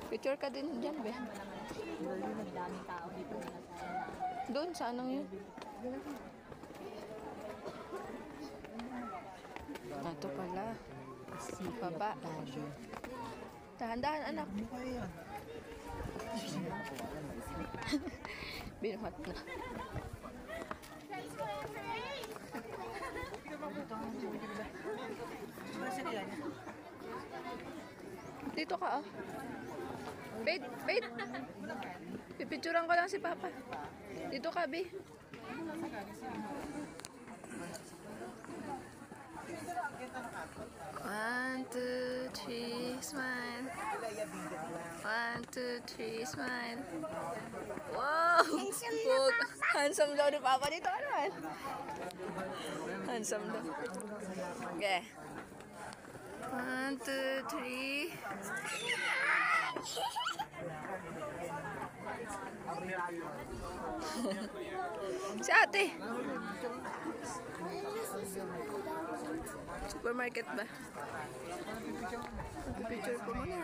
Picture ka din dyan, be. Daming tao dito na sa Doon, sa anong yun? Ito pala. Baba. Dahan-dahan, anak. Binuhat na. Dito ka, ah. Wait, wait. Pipicturan ko lang si Papa. Dito ka, Bi. One, two, three, smile. One, two, three, smile. Wow! Handsome daw ni Papa dito. Ano man? Handsome daw. Okay. One, two, three. Si ate. Supermarket ba? Picture ko muna.